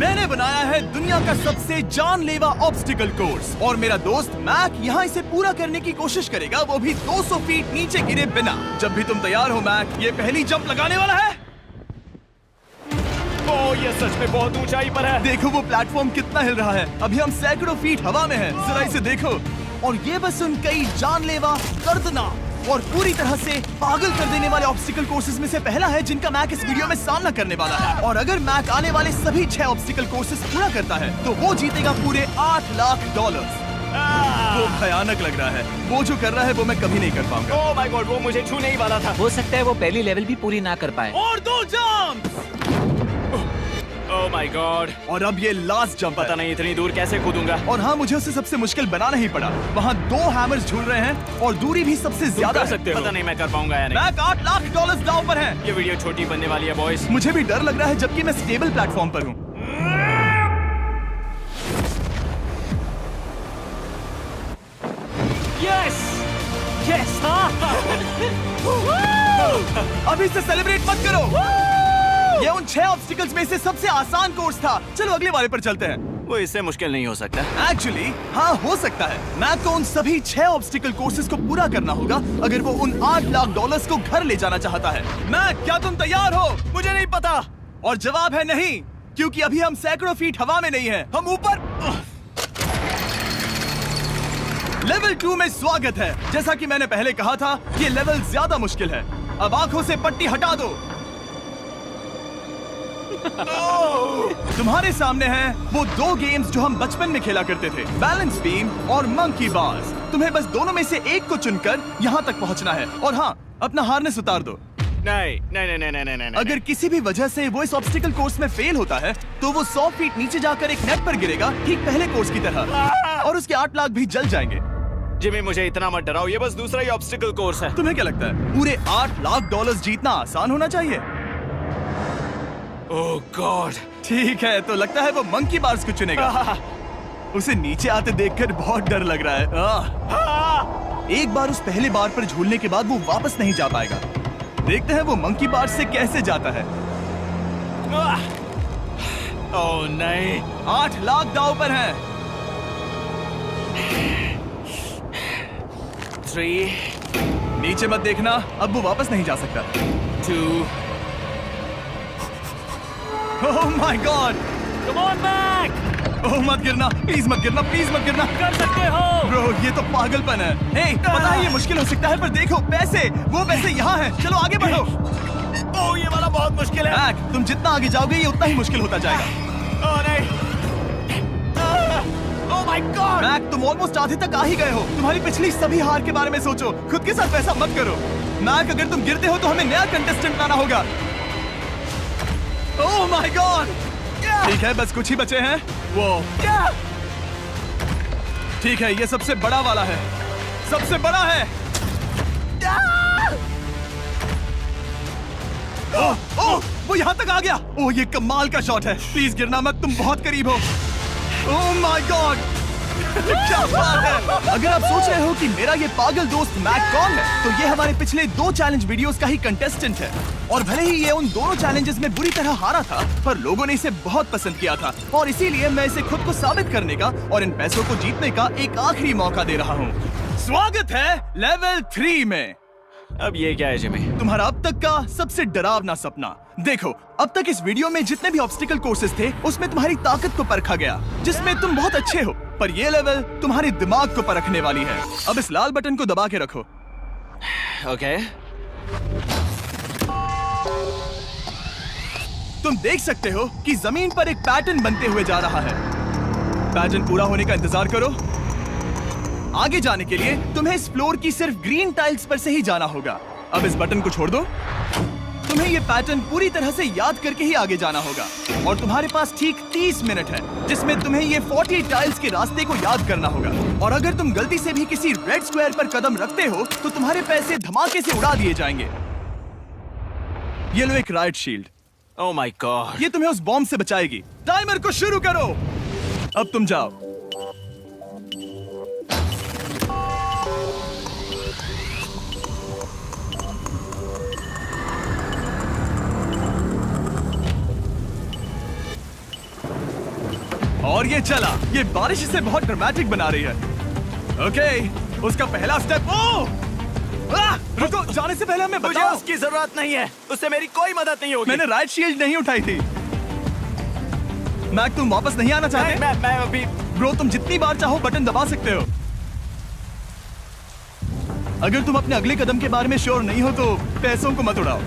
मैंने बनाया है दुनिया का सबसे जानलेवा ऑब्स्टिकल कोर्स और मेरा दोस्त मैक यहाँ इसे पूरा करने की कोशिश करेगा, वो भी 200 फीट नीचे गिरे बिना। जब भी तुम तैयार हो मैक, ये पहली जंप लगाने वाला है। ओह, ये सच में बहुत ऊंचाई पर है। देखो वो प्लेटफॉर्म कितना हिल रहा है। अभी हम सैकड़ों फीट हवा में हैं। जरा इसे देखो। और ये बस उन कई जानलेवा, दर्दनाक और पूरी तरह से पागल कर देने वाले ऑब्स्टिकल कोर्सेज में से पहला है जिनका मैक इस वीडियो में सामना करने वाला है। और अगर मैक आने वाले सभी 6 ऑब्स्टिकल कोर्सेज पूरा करता है तो वो जीतेगा पूरे $8 लाख। वो भयानक लग रहा है। वो जो कर रहा है वो मैं कभी नहीं कर पाऊंगा। ओह माय गॉड, वो मुझे छू नहीं वाला था। हो सकता है वो पहली लेवल भी पूरी ना कर पाए। और 2 जंप। Oh my God. और अब ये लास्ट जंप। पता नहीं इतनी दूर कैसे कूदूंगा। और हाँ, मुझे उसे सबसे मुश्किल बनाना ही पड़ा। वहाँ 2 हैमर्स झूल रहे हैं और दूरी भी सबसे ज्यादा कर है। सकते हो। पता नहीं मैं कर पाऊंगा या नहीं। मैक $8 लाख दांव पर है। ये वीडियो छोटी बनने वाली है बॉयज। मुझे भी डर लग रहा है जबकि मैं स्टेबल प्लेटफॉर्म पर हूँ। Yes yes. अभी से सेलिब्रेट मत करो। ये उन 6 ऑब्स्टिकल्स में से सबसे आसान कोर्स था। चलो अगले वाले पर चलते हैं। वो इससे मुश्किल नहीं हो सकता। एक्चुअली हाँ, हो सकता है। मैक को उन सभी 6 ऑब्स्टिकल कोर्सेज को पूरा करना होगा अगर वो उन $8 लाख को घर ले जाना चाहता है। मैक, क्या तुम तैयार हो? मुझे नहीं पता। और जवाब है नहीं, क्योंकि अभी हम सैकड़ों फीट हवा में नहीं हैं। हम ऊपर। लेवल 2 में स्वागत है। जैसा कि मैंने पहले कहा था, ये लेवल ज्यादा मुश्किल है। अब आंखों से पट्टी हटा दो। तुम्हारे सामने हैं वो 2 गेम्स जो हम बचपन में खेला करते थे, बैलेंस बीम और मंकी बार्स। तुम्हें बस दोनों में से एक को चुनकर यहाँ तक पहुँचना है। और हाँ, अपना हार्नेस उतार दो। नहीं नहीं नहीं नहीं नहीं नहीं। अगर किसी भी वजह से वो इस ऑब्स्टिकल कोर्स में फेल होता है तो वो 100 फीट नीचे जाकर एक नेट पर गिरेगा, ठीक पहले कोर्स की तरह, और उसके 8 लाख भी जल जाएंगे। जिमी, मुझे इतना मत डराओ। ये बस दूसरा ही ऑब्स्टिकल कोर्स है। तुम्हें क्या लगता है पूरे $8 लाख जीतना आसान होना चाहिए? ओह गॉड। ठीक है, तो लगता है वो मंकी बार्स को चुनेगा। उसे नीचे आते देखकर बहुत डर लग रहा है। एक बार उस पहले बार पर झूलने के बाद वो वापस नहीं जा पाएगा। देखते हैं वो मंकी बार्स से कैसे जाता है। ओह नहीं। 8 लाख दांव पर हैं। 3 नीचे मत देखना, अब वो वापस नहीं जा सकता। 2 oh my god. Come on Mac. Oh मत गिरना, प्लीज मत गिरना, प्लीज मत गिरना। कर सकते हो। ब्रो, ये तो पागलपन है। हे, पता है ये मुश्किल हो सकता है, पर देखो पैसे, वो पैसे यहाँ हैं। चलो आगे बढ़ो। ओह, ये वाला बहुत मुश्किल है। मैक, तुम जितना आगे जाओगे ये उतना ही मुश्किल होता जाएगा। ओह नहीं। ओह माय गॉड। मैक, तुम ऑलमोस्ट आधे तक आ ही गए हो। तुम्हारी पिछली सभी हार के बारे में सोचो। खुद के साथ वैसा मत करो। मैक, अगर तुम गिरते हो तो हमें नया कंटेस्टेंट लाना होगा। ओह माय गॉड। ठीक है, बस कुछ ही बचे हैं। वो ठीक है, ये सबसे बड़ा वाला है। सबसे बड़ा है। ओह ओह, वो यहाँ तक आ गया। ओह, ये कमाल का शॉट है। प्लीज गिरना मत, तुम बहुत करीब हो। ओह माय गॉड, क्या बात है। अगर आप सोच रहे हो कि मेरा ये पागल दोस्त मैक कौन है, तो ये हमारे पिछले 2 चैलेंज वीडियोस का ही कंटेस्टेंट है। और भले ही ये उन दोनों चैलेंजेस में बुरी तरह हारा था, पर लोगों ने इसे बहुत पसंद किया था और इसीलिए मैं इसे खुद को साबित करने का और इन पैसों को जीतने का एक आखिरी मौका दे रहा हूँ। स्वागत है लेवल 3 में। अब ये क्या है जिमी? तुम्हारा अब तक का सबसे डरावना सपना। देखो, अब तक इस वीडियो में जितने भी ऑब्स्टिकल कोर्सेज थे उसमें तुम्हारी ताकत को परखा गया, जिसमें तुम बहुत अच्छे हो। पर ये लेवल तुम्हारे दिमाग को परखने वाली है। अब इस लाल बटन को दबा के रखो। ओके। तुम देख सकते हो कि जमीन पर एक पैटर्न बनते हुए जा रहा है। पैटर्न पूरा होने का इंतजार करो। आगे जाने के लिए तुम्हें इस फ्लोर की सिर्फ ग्रीन टाइल्स पर से ही जाना होगा। अब इस बटन को छोड़ दो। तुम्हें ये पैटर्न पूरी तरह से याद करके ही आगे जाना होगा और तुम्हारे पास ठीक 30 मिनट है जिसमें तुम्हें ये 40 टाइल्स के रास्ते को याद करना होगा। और अगर तुम गलती से भी किसी रेड स्क्वायर पर कदम रखते हो तो तुम्हारे पैसे धमाके से उड़ा दिए जाएंगे। ये लो एक right shield. Oh my God. ये तुम्हें उस बॉम्ब से बचाएगी। टाइमर को शुरू करो। अब तुम जाओ। और ये चला। ये बारिश इसे बहुत ड्रामेटिक बना रही है। ओके, उसका पहला स्टेप। रुको, जाने से पहले हमें मुझे बताओ। उसकी जरूरत नहीं है, उससे मेरी कोई मदद नहीं होगी। मैंने राइट शील्ड नहीं उठाई थी। मैक, तुम वापस नहीं आना चाहते? मैं अभी। ब्रो, तुम जितनी बार चाहो बटन दबा सकते हो। अगर तुम अपने अगले कदम के बारे में श्योर नहीं हो तो पैसों को मत उड़ाओ।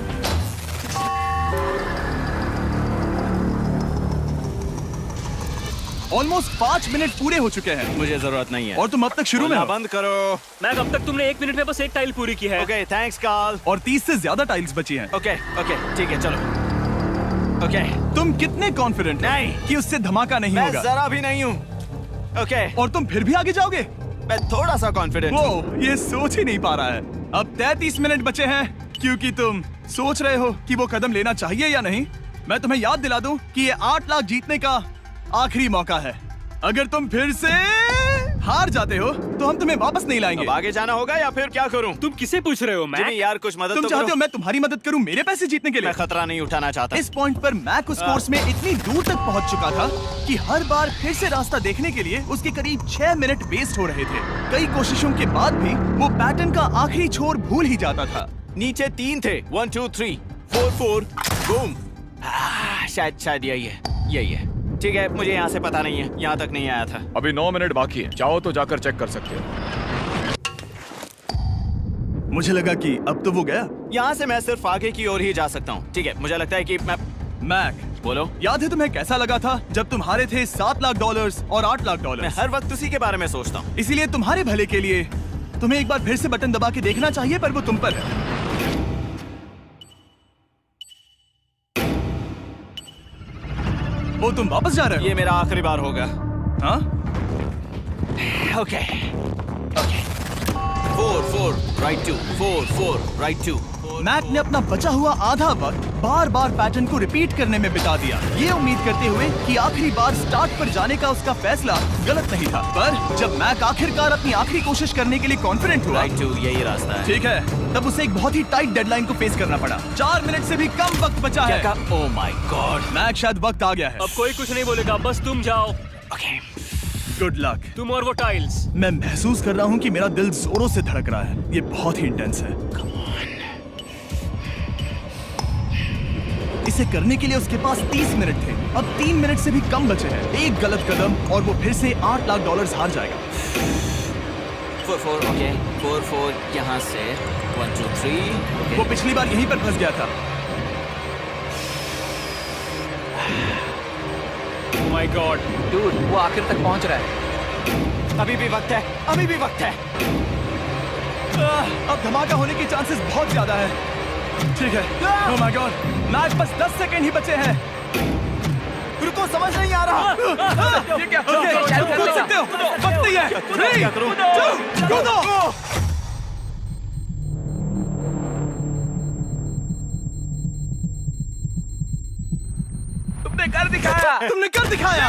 ऑलमोस्ट 5 मिनट पूरे हो चुके हैं मुझे जरूरत नहीं है। और तुम अब तक शुरू में हो। बंद करो। मैक, अब तक तुमने 1 मिनट में बस एक टाइल पूरी की है। Okay, thanks Carl. और 30 से ज्यादा टाइल्स बची हैं। ओके, ठीक है, चलो। ओके। तुम कितने कॉन्फिडेंट हो नहीं। कि उससे धमाका नहीं मैं होगा? जरा भी नहीं हूँ। ओके। और तुम फिर भी आगे जाओगे? मैं थोड़ा सा कॉन्फिडेंट हूँ। वो ये सोच ही नहीं पा रहा है। अब 33 मिनट बचे हैं क्योंकि तुम सोच रहे हो कि वो कदम लेना चाहिए या नहीं। मैं तुम्हें याद दिला दूं कि ये 8 लाख जीतने का आखिरी मौका है। अगर तुम फिर से हार जाते हो तो हम तुम्हें वापस नहीं लाएंगे। अब आगे जाना होगा या फिर क्या करूं? तुम किसे पूछ रहे हो मैक? जिमी यार, कुछ मदद तुम तो चाहते करो। हो मैं तुम्हारी मदद करूं मेरे पैसे जीतने के लिए? मैं खतरा नहीं उठाना चाहता। इस पॉइंट पर मैक उस कोर्स में इतनी दूर तक पहुंच चुका था कि हर बार फिर से रास्ता देखने के लिए उसके करीब 6 मिनट वेस्ट हो रहे थे। कई कोशिशों के बाद भी वो पैटर्न का आखिरी छोर भूल ही जाता था। नीचे 3 थे। 1 2 3 4 4 बूम। शायद यही है। ठीक है, मुझे यहाँ से पता नहीं है, यहाँ तक नहीं आया था। अभी 9 मिनट बाकी है, चाहो तो जाकर चेक कर सकते हो। मुझे लगा कि अब तो वो गया। यहाँ से मैं सिर्फ आगे की ओर ही जा सकता हूँ। ठीक है, मुझे लगता है कि मैं। मैक, बोलो। याद है तुम्हें कैसा लगा था जब तुम हारे थे $7 लाख और $8 लाख? मैं हर वक्त उसी के बारे में सोचता हूँ। इसीलिए तुम्हारे भले के लिए तुम्हें एक बार फिर से बटन दबा के देखना चाहिए, पर वो तुम पर है। वो तुम वापस जा रहे हो? ये मेरा आखिरी बार होगा। हाँ? Okay 4 4 right 2 4 4 right 2। मैक ने अपना बचा हुआ आधा वक्त बार बार पैटर्न को रिपीट करने में बिता दिया, ये उम्मीद करते हुए कि आखिरी बार स्टार्ट पर जाने का उसका फैसला गलत नहीं था। पर जब मैक आखिरकार अपनी आखिरी कोशिश करने के लिए कॉन्फिडेंट हुआ, राइट 2 यही रास्ता है। ठीक है, तब उसे एक बहुत ही टाइट डेडलाइन को फेस करना पड़ा। 4 मिनट से भी कम वक्त बचा है। ओह माय गॉड। मैक, शायद वक्त आ गया है। अब कोई कुछ नहीं बोलेगा, बस तुम जाओ। Okay, good luck. तुम और वो टाइल्स। मैं महसूस कर रहा हूँ कि मेरा दिल जोरों से धड़क रहा है। ये बहुत ही इंटेंस है। इसे करने के लिए उसके पास 30 मिनट थे। अब 3 मिनट से भी कम बचे हैं। एक गलत कदम और वो फिर से $8 लाख हार जाएगा। 4 4 ओके 4 4 यहाँ से 1 2 3। वो पिछली बार यहीं पर फंस गया था। ओह माय गॉड, डूड, वो आखिर तक पहुंच रहा है। अभी भी वक्त है, अभी भी वक्त है। अब धमाका होने की चांसेस बहुत ज्यादा है। ठीक है। ओह माय गॉड, मैच बस 10 सेकंड ही बचे हैं। रुको, समझ नहीं आ रहा। ये क्या? ओके, कूद सकते हो। वक्त नहीं है। 3 2 कूदो। तुमने कर दिखाया। तुमने कर दिखाया।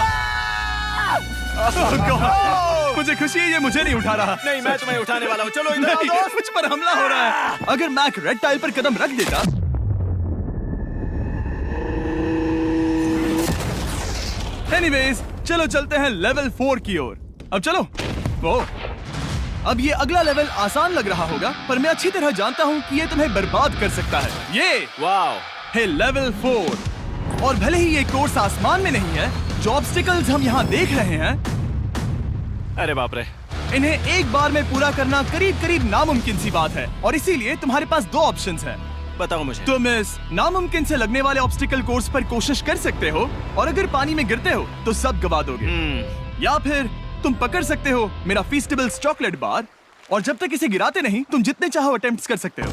Oh God, मुझे खुशी है ये मुझे नहीं उठा रहा। नहीं, मैं तुम्हें उठाने वाला हूँ। चलो इधर आओ नहीं, दोस्त। मुझ पर हमला हो रहा है। अगर मैक रेड टाइल पर कदम रख देता। एनीवेज, चलो चलते हैं लेवल 4 की ओर। अब चलो। वो अब ये अगला लेवल आसान लग रहा होगा, पर मैं अच्छी तरह जानता हूँ कि ये तुम्हें बर्बाद कर सकता है। ये वाओ है लेवल 4। और भले ही ये कोर्स आसमान में नहीं है, जो ऑब्स्टिकल्स हम यहाँ देख रहे हैं, अरे बाप रे। इन्हें एक बार में पूरा करना करीब करीब नामुमकिन सी बात है। और इसीलिए तुम्हारे पास 2 ऑप्शंस हैं। बताओ मुझे। तुम इस नामुमकिन से लगने वाले ऑब्स्टिकल कोर्स पर कोशिश कर सकते हो, और अगर पानी में गिरते हो तो सब गवा दोगे। या फिर तुम पकड़ सकते हो मेरा फीस्टेबल्स चॉकलेट बार, और जब तक इसे गिराते नहीं तुम जितने चाहो अटेम्प्ट्स कर सकते हो।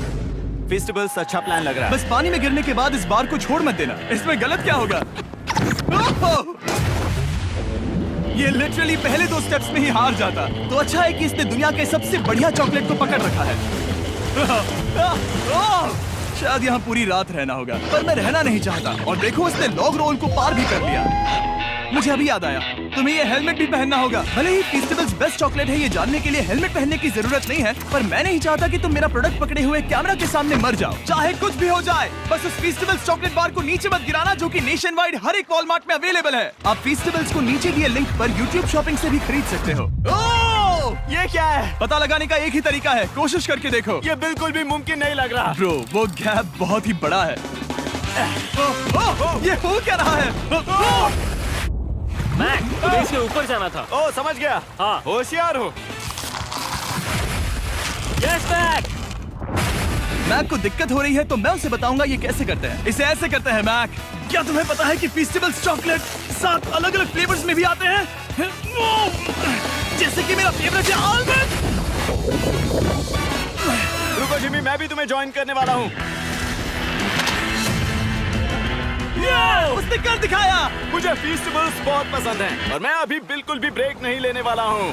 फेस्टिवल्स अच्छा प्लान लग रहा है। बस पानी में गिरने के बाद इस बार को छोड़ मत देना। इसमें गलत क्या होगा? ओह! ये लिटरली पहले 2 स्टेप्स में ही हार जाता। तो अच्छा है कि इसने दुनिया के सबसे बढ़िया चॉकलेट को पकड़ रखा है। शायद यहाँ पूरी रात रहना होगा, पर मैं रहना नहीं चाहता। और देखो, इसने लॉग रोल को पार भी कर लिया। मुझे अभी याद आया, तुम्हें ये हेलमेट भी पहनना होगा। भले ही फीस्टेबल्स बेस्ट चॉकलेट है ये जानने के लिए हेलमेट पहनने की जरूरत नहीं है, पर मैं नहीं चाहता कि तुम मेरा प्रोडक्ट पकड़े हुए कैमरा के सामने मर जाओ। चाहे कुछ भी हो जाए, बस उस फीस्टेबल्स चॉकलेट बार को नीचे मत गिराना, जो कि नेशन वाइड हर एक वॉलमार्ट में अवेलेबल है। आप फीस्टेबल्स को नीचे दिए लिंक पर YouTube शॉपिंग से भी खरीद सकते हो। ये क्या है? पता लगाने का एक ही तरीका है, कोशिश करके देखो। ये बिल्कुल भी मुमकिन नहीं लग रहा। ब्रो, वो गैप बहुत ही बड़ा है। ये हो क्या रहा है? मैक, तुम्हें इसके ऊपर जाना था। ओ, समझ गया। हाँ। होशियार हो। Yes Mac. मैक को दिक्कत हो रही है तो मैं उसे बताऊंगा ये कैसे करते हैं। इसे ऐसे करते हैं मैक। क्या तुम्हें पता है कि फीस्टेबल्स चॉकलेट 7 अलग-अलग फ्लेवर्स में भी आते हैं? जैसे कि मेरा फेवरेट है आलमंड। रुको जिमी, मैं भी तुम्हें ज्वाइन करने वाला हूँ। उसने कर दिखाया। मुझे फीस्टेबल्स बहुत पसंद हैं और मैं अभी बिल्कुल भी ब्रेक नहीं लेने वाला हूँ।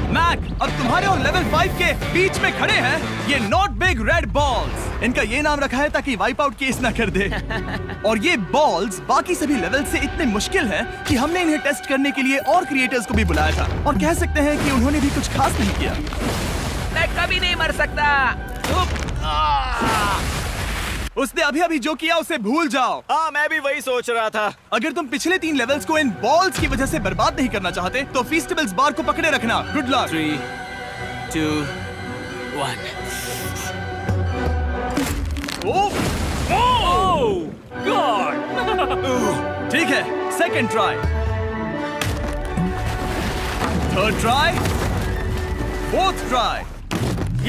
मैक, अब तुम्हारे और लेवल 5 के बीच में खड़े हैं ये नॉट बिग रेड बॉल्स। इनका ये नाम रखा है ताकि वाइप आउट केस ना कर दे। और ये बॉल्स बाकी सभी लेवल से इतने मुश्किल हैं कि हमने इन्हें टेस्ट करने के लिए और क्रिएटर्स को भी बुलाया था, और कह सकते हैं कि उन्होंने भी कुछ खास नहीं किया। मैं कभी नहीं मर सकता। उसने अभी अभी जो किया उसे भूल जाओ। हाँ, मैं भी वही सोच रहा था। अगर तुम पिछले 3 लेवल्स को इन बॉल्स की वजह से बर्बाद नहीं करना चाहते तो फीस्टेबल्स बार को पकड़े रखना। Good luck. 3, 2, 1। ओह गॉड। ठीक है, second try, third try, fourth try.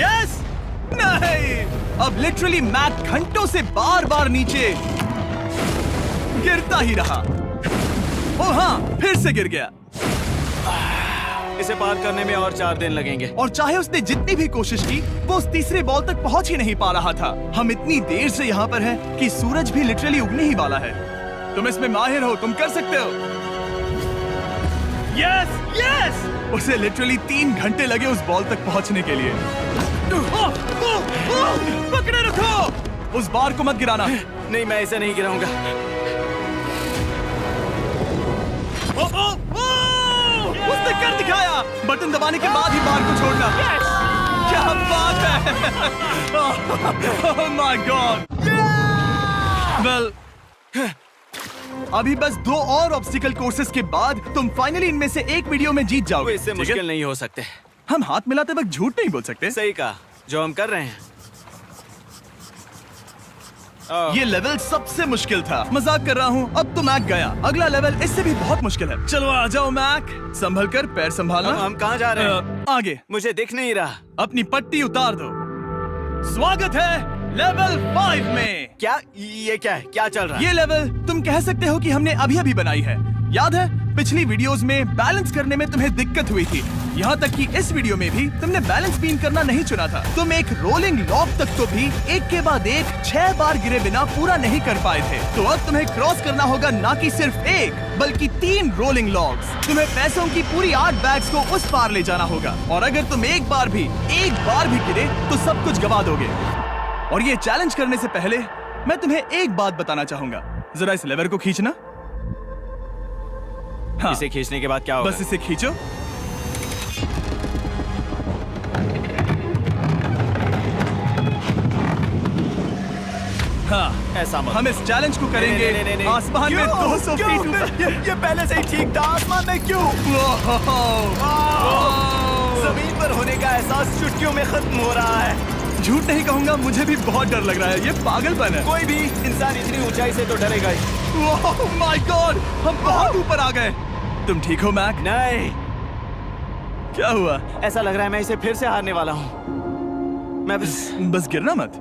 Yes, नहीं। अब लिटरली मैक घंटों से बार बार नीचे गिरता ही रहा। ओ हाँ, फिर से गिर गया। इसे पार करने में और 4 दिन लगेंगे। और चाहे उसने जितनी भी कोशिश की, वो उस तीसरे बॉल तक पहुंच ही नहीं पा रहा था। हम इतनी देर से यहाँ पर हैं कि सूरज भी लिटरली उगने ही वाला है। तुम इसमें माहिर हो, तुम कर सकते हो। Yes, yes. उसे लिटरली 3 घंटे लगे उस बॉल तक पहुंचने के लिए। पकड़े रखो, उस बार को मत गिराना। नहीं, मैं इसे नहीं गिराऊंगा। उसने कर दिखाया। बटन दबाने के बाद ही बार को छोड़ना। क्या बात है। ओह माय गॉड। वेल, अभी बस 2 और ऑब्स्टिकल कोर्सेस के बाद तुम फाइनली इनमें से एक वीडियो में जीत वो जाओगे। इससे ठीक है? मुश्किल नहीं हो सकते। हम हाथ मिलाते वक्त झूठ नहीं बोल सकते। सही कहा, जो हम कर रहे हैं। ये लेवल सबसे मुश्किल था। मजाक कर रहा हूँ। अब तो मैक गया। अगला लेवल इससे भी बहुत मुश्किल है। चलो आ जाओ मैक। संभल कर, पैर संभालना। हम कहाँ जा रहे हैं? आगे। मुझे दिख नहीं रहा। अपनी पट्टी उतार दो। स्वागत है लेवल 5 में। क्या? ये क्या है? क्या चल रहा है? ये लेवल तुम कह सकते हो कि हमने अभी अभी बनाई है। याद है पिछली वीडियोस में बैलेंस करने में तुम्हें दिक्कत हुई थी, यहाँ तक कि इस वीडियो में भी तुमने बैलेंस बीन करना नहीं चुना था। तुम एक रोलिंग लॉग तक तो भी एक के बाद एक 6 बार गिरे बिना पूरा नहीं कर पाए थे। तो अब तुम्हें क्रॉस करना होगा ना कि सिर्फ एक बल्कि 3 रोलिंग लॉग्स। तुम्हें पैसों की पूरी 8 बैग्स को उस पार ले जाना होगा, और अगर तुम एक बार भी गिरे तो सब कुछ गवा दोगे। और ये चैलेंज करने से पहले मैं तुम्हें एक बात बताना चाहूंगा। जरा इस लेवर को खींचना। हाँ, इसे खींचने के बाद क्या होगा? बस इसे खींचो। हाँ, ऐसा मत। हम इस चैलेंज को करेंगे नहीं। आसमान में 200 फीट ऊपर। ये पहले से ही ठीक था। आसमान में क्यों? जमीन पर होने का एहसास चुटकियों में खत्म हो रहा है। झूठ नहीं कहूंगा, मुझे भी बहुत डर लग रहा है। ये पागलपन है। कोई भी इंसान इतनी ऊंचाई से तो डरेगा ही। ओह माय गॉड, हम बहुत ऊपर आ गए। तुम ठीक हो मैक? नहीं, क्या हुआ? ऐसा लग रहा है मैं इसे फिर से हारने वाला हूँ। मैं बस गिरना मत।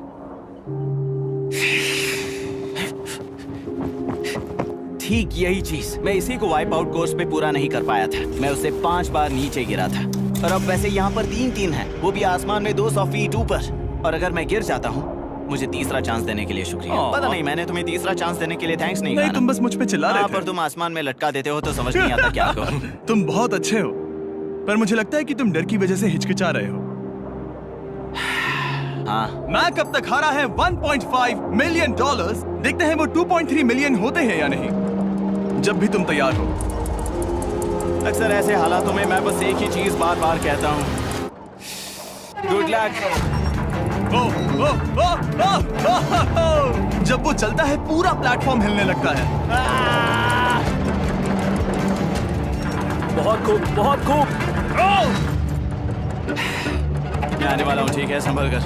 ठीक यही चीज मैं इसी को वाइप आउट कोर्स पे पूरा नहीं कर पाया था। मैं उससे 5 बार नीचे गिरा था, और अब वैसे यहाँ पर 3-3 है, वो भी आसमान में 200 फीट ऊपर। और अगर मैं गिर जाता हूँ, मुझे तीसरा चांस देने के लिए शुक्रिया। पता नहीं, मैंने तुम्हें तीसरा चांस देने के लिए थैंक्स नहीं कहा। तुम बस मुझ पे चिल्ला रहे थे। पर तुम आसमान में लटका देते हो तो समझ नहीं आता क्या करूं। तुम बहुत अच्छे हो, पर मुझे लगता है कि तुम डर की वजह से हिचकिचा रहे हो। हाँ, मैक अब तक हारा है $1.5 मिलियन। देखते हैं वो 2.3 मिलियन होते हैं या नहीं। जब भी तुम तैयार हो। अक्सर ऐसे हालातों में मैं बस एक ही चीज बार बार कहता हूँ, गुड लक। जब वो चलता है पूरा प्लेटफॉर्म हिलने लगता है। बहुत खूब, बहुत खूब। मैं आने वाला हूँ, ठीक है, संभल कर।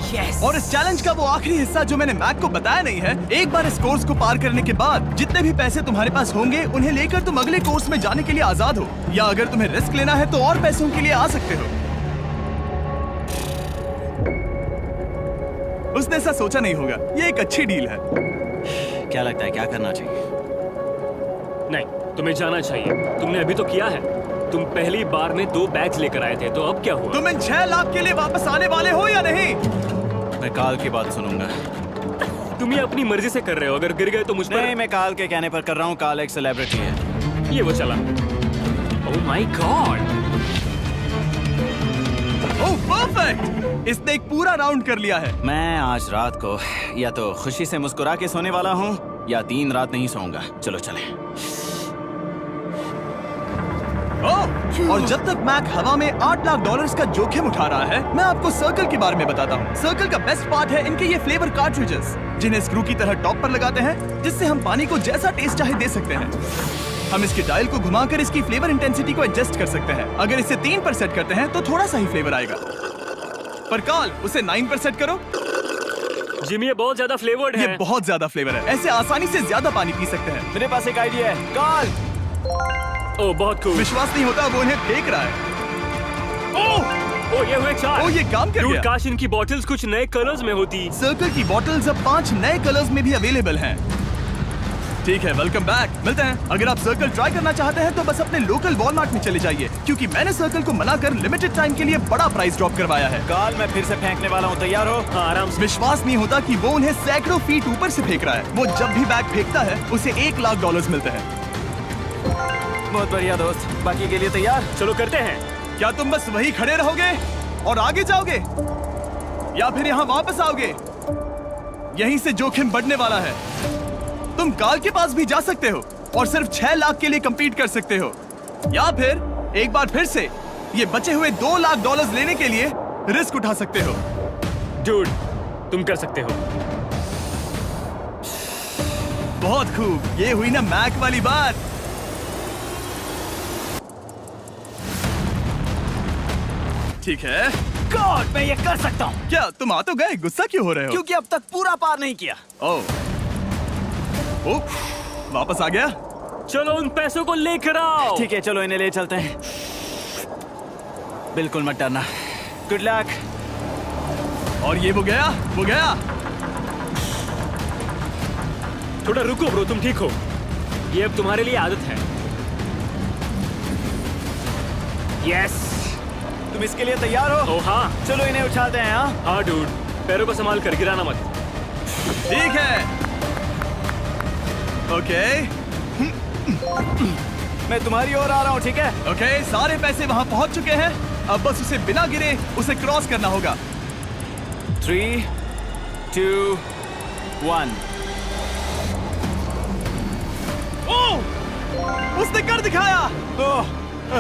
यस। और इस चैलेंज का वो आखिरी हिस्सा जो मैंने मैक को बताया नहीं है, एक बार इस कोर्स को पार करने के बाद जितने भी पैसे तुम्हारे पास होंगे उन्हें लेकर तुम अगले कोर्स में जाने के लिए आजाद हो, या अगर तुम्हें रिस्क लेना है तो और पैसों के लिए आ सकते हो। उसने ऐसा सोचा नहीं होगा, ये एक अच्छी डील है। क्या लगता है, क्या करना चाहिए? नहीं, तुम्हें जाना चाहिए। तुमने अभी तो किया है। तुम पहली बार में 2 बैग्स लेकर आए थे, तो अब क्या हुआ? तुम इन 6 लाख के लिए वापस आने वाले हो या नहीं? मैं काल की बात सुनूंगा। तुम ये अपनी मर्जी से कर रहे हो। अगर गिर गए तो मुझ पर। नहीं, मैं काल के कहने पर कर रहा हूँ। काल एक सेलिब्रिटी है। ये वो चला। ओह माय गॉड। ओह परफेक्ट, इसने एक पूरा राउंड कर लिया है। मैं आज रात को या तो खुशी से मुस्कुरा के सोने वाला हूँ या 3 रात नहीं सोऊंगा। चलो चलें। और जब तक मैक हवा में $8 लाख का जोखिम उठा रहा है, मैं आपको सर्कल के बारे में बताता हूँ। सर्कल का बेस्ट पार्ट है इनके ये फ्लेवर कार्ट्रिजेस, जिन्हें स्क्रू की तरह टॉप पर लगाते हैं, जिससे हम पानी को जैसा टेस्ट चाहे दे सकते हैं। हम इसके डायल को घुमाकर इसकी फ्लेवर इंटेंसिटी को एडजस्ट कर सकते हैं। अगर इसे 3 पर सेट करते हैं तो थोड़ा सा ही फ्लेवर आएगा, पर काल उसे 9 पर सेट करो। जिमी, ये बहुत ज्यादा फ्लेवर्ड ये है। बहुत ज्यादा फ्लेवर है, ऐसे आसानी से ज्यादा पानी पी सकते हैं। मेरे पास एक आइडिया है। काल, ओह बहुत खूब। विश्वास नहीं होता, वो उन्हें फेंक रहा है। ओह ये हुए 4। ओह, ये काम कर Dude, गया। काश इनकी बॉटल्स कुछ नए कलर्स में होती। सर्कल की बॉटल्स अब 5 नए कलर्स में भी अवेलेबल हैं। ठीक है, वेलकम बैक। मिलते हैं। अगर आप सर्कल ट्राई करना चाहते हैं तो बस अपने लोकल वॉलमार्ट में चले जाइए, क्योंकि मैंने सर्कल को मना कर लिमिटेड टाइम के लिए बड़ा प्राइस ड्रॉप करवाया है। काल, मैं फिर से फेंकने वाला हूँ। तैयार हो? हाँ, आराम से। विश्वास नहीं होता कि वो उन्हें सैकड़ों फीट ऊपर से फेंक रहा है। वो जब भी बैग फेंकता है उसे $1 लाख मिलते हैं। बहुत बढ़िया दोस्त, बाकी के लिए तैयार? चलो करते हैं। क्या तुम बस वही खड़े रहोगे और आगे जाओगे, या फिर यहाँ वापस आओगे? यहीं से जोखिम बढ़ने वाला है। तुम काल के पास भी जा सकते हो और सिर्फ 6 लाख के लिए compete कर सकते हो, या फिर एक बार फिर से ये बचे हुए $2 लाख लेने के लिए रिस्क उठा सकते हो। Dude, तुम कर सकते हो। बहुत खूब, ये हुई ना मैक वाली बात। ठीक है। गॉड, मैं ये कर सकता हूँ। क्या तुम आ तो गए, गुस्सा क्यों हो रहे हो? क्योंकि अब तक पूरा पार नहीं किया। ओह, वापस आ गया। चलो उन पैसों को लेकर आओ। ठीक है, चलो इन्हें ले चलते हैं। बिल्कुल मत डरना। Good luck. और ये वो गया, वो गया। थोड़ा रुको ब्रो, तुम ठीक हो। ये अब तुम्हारे लिए आदत है। यस। तुम इसके लिए तैयार हो? ओह हाँ। चलो इन्हें उठाते हैं। हाँ, हाँ डूड, पैरों को संभाल कर, गिराना मत। ठीक है। ओके मैं तुम्हारी ओर आ रहा हूँ, ठीक है? ओके, सारे पैसे वहां पहुंच चुके हैं। अब बस उसे बिना गिरे उसे क्रॉस करना होगा। 3, 2, 1। ओह, उसने कर दिखाया। ओह, Oh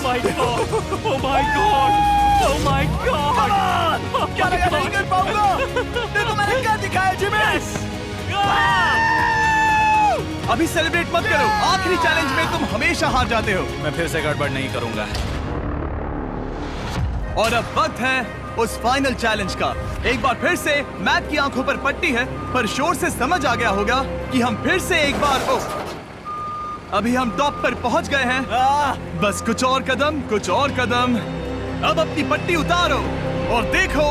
my god! Oh my god! Oh my god! क्या लगा नहीं कर पाऊंगा? देखो मैंने क्या दिखाया जिमी। अभी सेलिब्रेट मत करो, आखिरी चैलेंज में तुम हमेशा हार जाते हो। मैं फिर से गड़बड़ नहीं करूंगा। और अब वक्त है उस फाइनल चैलेंज का। एक बार फिर से मैक की आंखों पर पट्टी है, पर शोर से समझ आ गया होगा कि हम फिर से एक बार अभी हम टॉप पर पहुंच गए हैं। बस कुछ और कदम, कुछ और कदम। अब अपनी पट्टी उतारो और देखो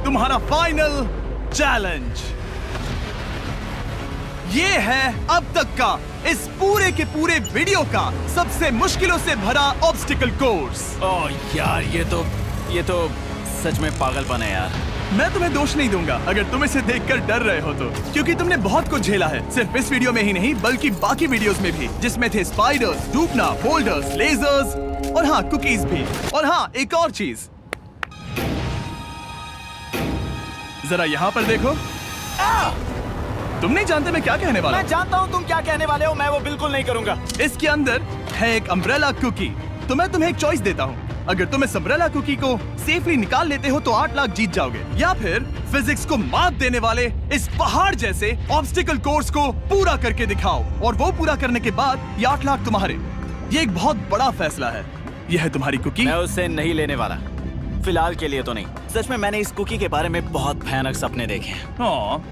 तुम्हारा फाइनल चैलेंज। ये है अब तक का इस पूरे के पूरे वीडियो का सबसे मुश्किलों से भरा ऑब्स्टिकल कोर्स। ओह यार, ये तो सच में पागलपन है यार। मैं तुम्हें दोष नहीं दूंगा अगर तुम इसे देखकर डर रहे हो तो, क्योंकि तुमने बहुत कुछ झेला है, सिर्फ इस वीडियो में ही नहीं बल्कि बाकी वीडियोस में भी, जिसमें थे स्पाइडर्स, डूबना, बोल्डर्स, लेजर्स और हाँ कुकीज भी। और हाँ, एक और चीज, जरा यहाँ पर देखो। तुम नहीं जानते मैं क्या कहने वाला मैं जानता हूँ तुम क्या कहने वाले हो, मैं वो बिल्कुल नहीं करूंगा। हूँ। इसके अंदर है एक अम्ब्रेला कुकी। तो मैं तुम्हें एक चॉइस देता हूँ। अगर तुम इस अम्ब्रेला कुकी को सेफली निकाल लेते हो तो 8 लाख जीत जाओगे, या फिर फिजिक्स को मात देने वाले इस पहाड़ जैसे ऑब्स्टिकल कोर्स को पूरा करके दिखाओ, और वो पूरा करने के बाद ये 8 लाख तुम्हारे। ये एक बहुत बड़ा फैसला है। यह है तुम्हारी कुकी। मैं उससे नहीं लेने वाला, फिलहाल के लिए तो नहीं। सच में मैंने इस कुकी के बारे में बहुत भयानक सपने देखे हैं। हाँ,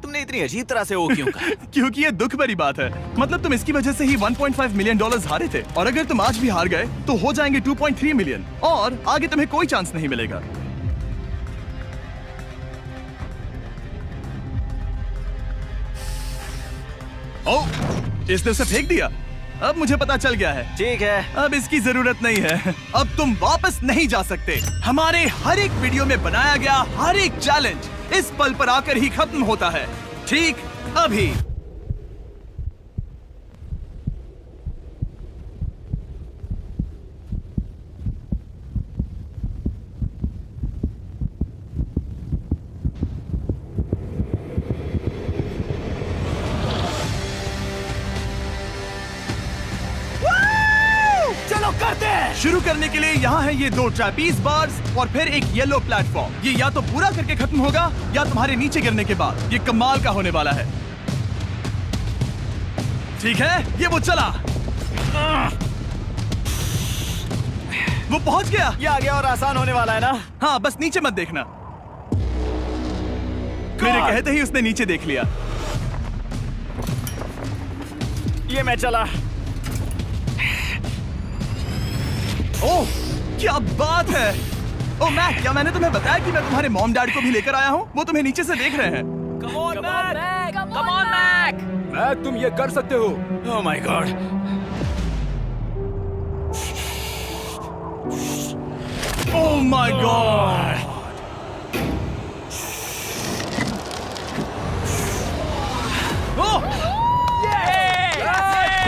तुमने इतनी अजीब तरह से वो क्यों कहा? क्योंकि ये दुख भरी बात है। मतलब तुम इसकी वजह से ही 1.5 मिलियन डॉलर्स हारे थे, और अगर तुम आज भी हार गए तो हो जाएंगे 2.3 मिलियन, और आगे तुम्हें कोई चांस नहीं मिलेगा। ओह, इसने उसे फेंक दिया। अब मुझे पता चल गया है। ठीक है, अब इसकी जरूरत नहीं है। अब तुम वापस नहीं जा सकते। हमारे हर एक वीडियो में बनाया गया हर एक चैलेंज इस पल पर आकर ही खत्म होता है, ठीक अभी। चलो करते हैं। शुरू करने के लिए यहाँ है ये 2 ट्रैपीज बार्स और फिर एक येलो प्लेटफॉर्म। ये या तो पूरा करके खत्म होगा या तुम्हारे नीचे गिरने के बाद। ये कमाल का होने वाला है। ठीक है, ये वो चला। वो पहुंच गया। ये आगे और आसान होने वाला है ना? हाँ, बस नीचे मत देखना। मेरे कहते ही उसने नीचे देख लिया। ये मैं चला। ओह, क्या बात है। ओह मैक, क्या मैंने तुम्हें बताया कि मैं तुम्हारे मॉम डैड को भी लेकर आया हूँ? वो तुम्हें नीचे से देख रहे हैं। कम ऑन मैक। मैक, तुम ये कर सकते हो। ओह my God. Oh my God.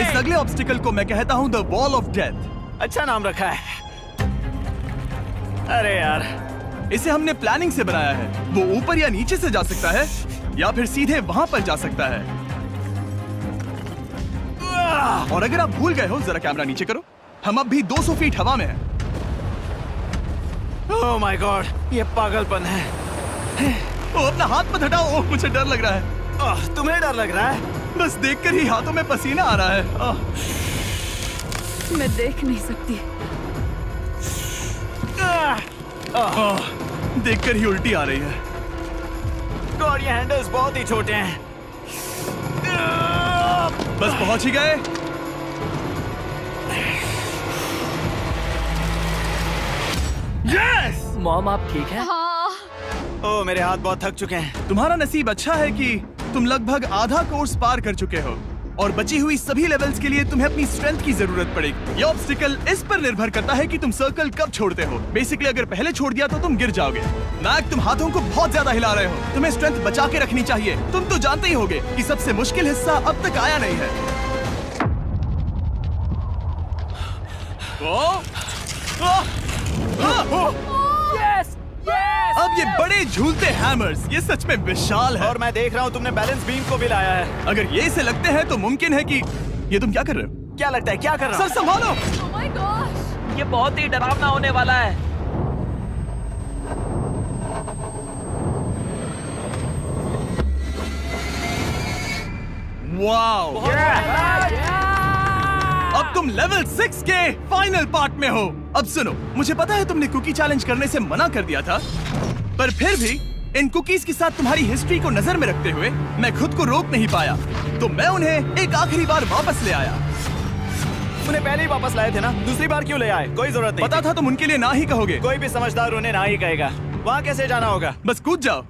इस अगले ऑब्स्टिकल को मैं कहता हूँ द वॉल ऑफ डेथ। अच्छा नाम रखा है। अरे यार, इसे हमने प्लानिंग से बनाया है। वो ऊपर या नीचे से जा सकता है, या फिर सीधे वहां पर जा सकता है। और अगर आप भूल गए हो, जरा कैमरा नीचे करो। हम अब भी 200 फीट हवा में हैं। ओह माय गॉड, ये पागलपन है। ओ, अपना हाथ मत हटाओ। ओह, मुझे डर लग रहा है। तुम्हें डर लग रहा है? बस देखकर ही हाथों में पसीना आ रहा है। मैं देख नहीं सकती। देखकर ही उल्टी आ रही है। गॉड, ये हैंडल्स बहुत ही छोटे हैं। बस पहुंच ही गए। यस! मॉम, आप ठीक है? हाँ। ओह, मेरे हाथ बहुत थक चुके हैं। तुम्हारा नसीब अच्छा है कि तुम लगभग आधा कोर्स पार कर चुके हो, और बची हुई सभी लेवल्स के लिए तुम्हें अपनी स्ट्रेंथ की जरूरत पड़ेगी। ये ऑब्स्टिकल इस पर निर्भर करता है कि तुम सर्कल कब छोड़ते हो। बेसिकली अगर पहले छोड़ दिया तो तुम गिर जाओगे। मैक, तुम हाथों को बहुत ज्यादा हिला रहे हो। तुम्हें स्ट्रेंथ बचा के रखनी चाहिए। तुम तो जानते ही होगे कि सबसे मुश्किल हिस्सा अब तक आया नहीं है। Yes, yes. अब ये बड़े झूलते हैमर्स, ये सच में विशाल है। और मैं देख रहा हूँ तुमने बैलेंस बीम को भी लाया है। अगर ये इसे लगते हैं तो मुमकिन है कि ये तुम क्या कर रहे हो? क्या लगता है, क्या कर रहा सर हूँ? संभालो। Oh my gosh! ये बहुत ही डरावना होने वाला है। वाओ! अब तुम लेवल 6 के फाइनल पार्ट में हो। अब सुनो, मुझे पता है तुमने कुकी चैलेंज करने से मना कर दिया था, पर फिर भी इन कुकीज के साथ तुम्हारी हिस्ट्री को नजर में रखते हुए मैं खुद को रोक नहीं पाया, तो मैं उन्हें एक आखिरी बार वापस ले आया। उन्हें पहले ही वापस लाए थे ना, दूसरी बार क्यों ले आए? कोई जरूरत नहीं पता थी। था तुम उनके लिए ना ही कहोगे। कोई भी समझदार उन्हें ना ही कहेगा। वहाँ कैसे जाना होगा? बस कूद जाओ।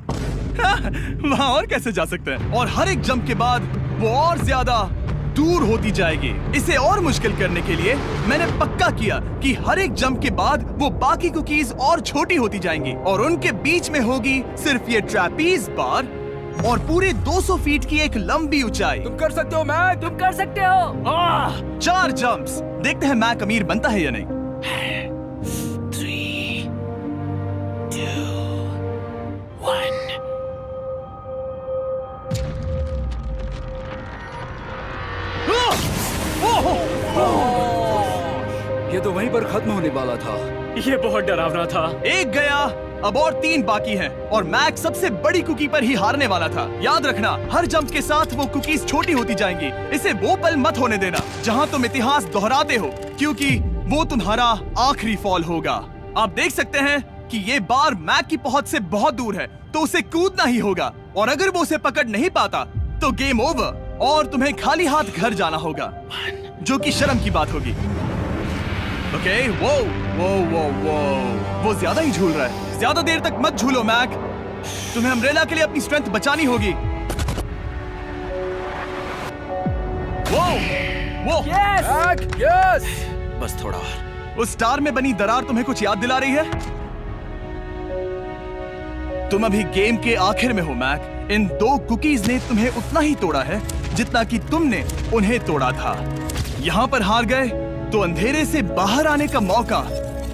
वहाँ और कैसे जा सकते हैं? और हर एक जंप के बाद वो और ज्यादा दूर होती जाएगी। इसे और मुश्किल करने के लिए मैंने पक्का किया कि हर एक जंप के बाद वो बाकी कुकीज और छोटी होती जाएंगी, और उनके बीच में होगी सिर्फ ये ट्रैपीज बार और पूरे 200 फीट की एक लंबी ऊंचाई। तुम कर सकते हो मैक। तुम कर सकते हो। 4 जंप्स। देखते हैं मैक अमीर बनता है या नहीं। 3, 2, 1। ये तो वहीं पर खत्म होने वाला था। ये बहुत डरावना था। एक गया, अब और 3 बाकी हैं और मैक सबसे बड़ी कुकी पर ही हारने वाला था। याद रखना, हर जंप के साथ वो कुकीज छोटी होती जाएंगी। इसे वो पल मत होने देना जहां तुम इतिहास दोहराते हो, क्योंकि वो तुम्हारा आखिरी फॉल होगा। आप देख सकते हैं कि ये बार मैक की पहुंच से बहुत दूर है, तो उसे कूदना ही होगा। और अगर वो उसे पकड़ नहीं पाता तो गेम ओवर और तुम्हें खाली हाथ घर जाना होगा, जो कि शर्म की बात होगी। ओके, वो ज्यादा ही झूल रहा है। ज्यादा देर तक मत झूलो मैक, तुम्हें अम्ब्रेला के लिए अपनी स्ट्रेंथ बचानी होगी। वो यस। बस थोड़ा और। उस स्टार में बनी दरार तुम्हें कुछ याद दिला रही है? तुम अभी गेम के आखिर में हो मैक। इन 2 कुकीज ने तुम्हें उतना ही तोड़ा है जितना कि तुमने उन्हें तोड़ा था। यहाँ पर हार गए तो अंधेरे से बाहर आने का मौका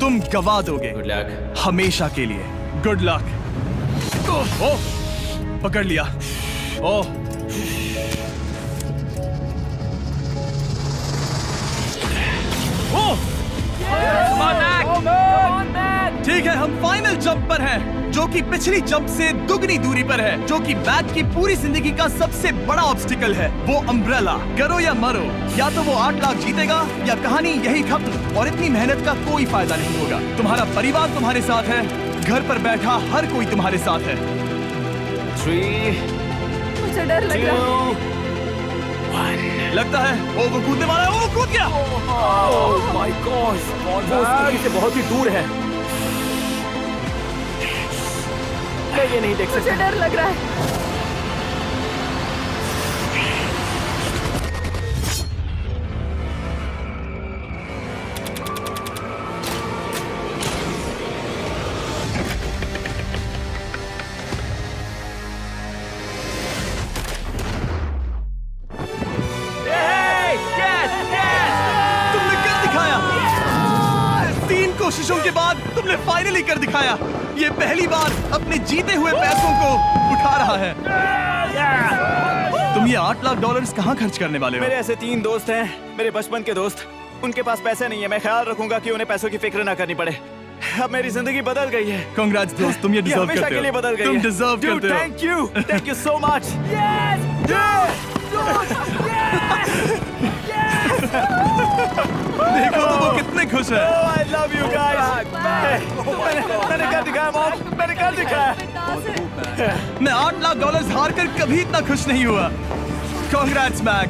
तुम गवा दोगे। Good luck. हमेशा के लिए। Good luck. ओह, पकड़ लिया। ओह, ठीक है, हम फाइनल जंप पर हैं, जो कि पिछली जंप से दुगनी दूरी पर है, जो कि मैक की पूरी जिंदगी का सबसे बड़ा ऑब्स्टिकल है, वो अम्ब्रेला। करो या मरो, या तो वो 8 लाख जीतेगा या कहानी यही खत्म और इतनी मेहनत का कोई फायदा नहीं होगा। तुम्हारा परिवार तुम्हारे साथ है, घर पर बैठा हर कोई तुम्हारे साथ है। 3, मुझे डर लग रहा है। 2, 1। लगता है वो कूदने वाला है। वो कूद गया। ओह माय गॉड, वो उस से बहुत ही दूर है। मैं ये नहीं देख सकता। मुझे डर लग रहा है। तुमने कर दिखाया। 3 कोशिशों के बाद तुमने फाइनली कर दिखाया। ये पहली बार अपने जीते हुए पैसों को उठा रहा है। तुम ये $8 लाख कहाँ खर्च करने वाले हो? मेरे ऐसे 3 दोस्त हैं, मेरे बचपन के दोस्त। उनके पास पैसे नहीं है। मैं ख्याल रखूंगा कि उन्हें पैसों की फिक्र ना करनी पड़े। अब मेरी जिंदगी बदल गई है। कांग्रेट्स दोस्त, तुम ये डिजर्व हमेशा करते के लिए हो। बदल गई तुम है। डिजर्व करते हो। Thank you so much. देखो तो वो कितने खुश है। I love you guys. मैंने कर दिखाया मॉम, मैंने कर दिखाया। मैं $8 लाख हार कर कभी इतना खुश नहीं हुआ। Congrats Mac.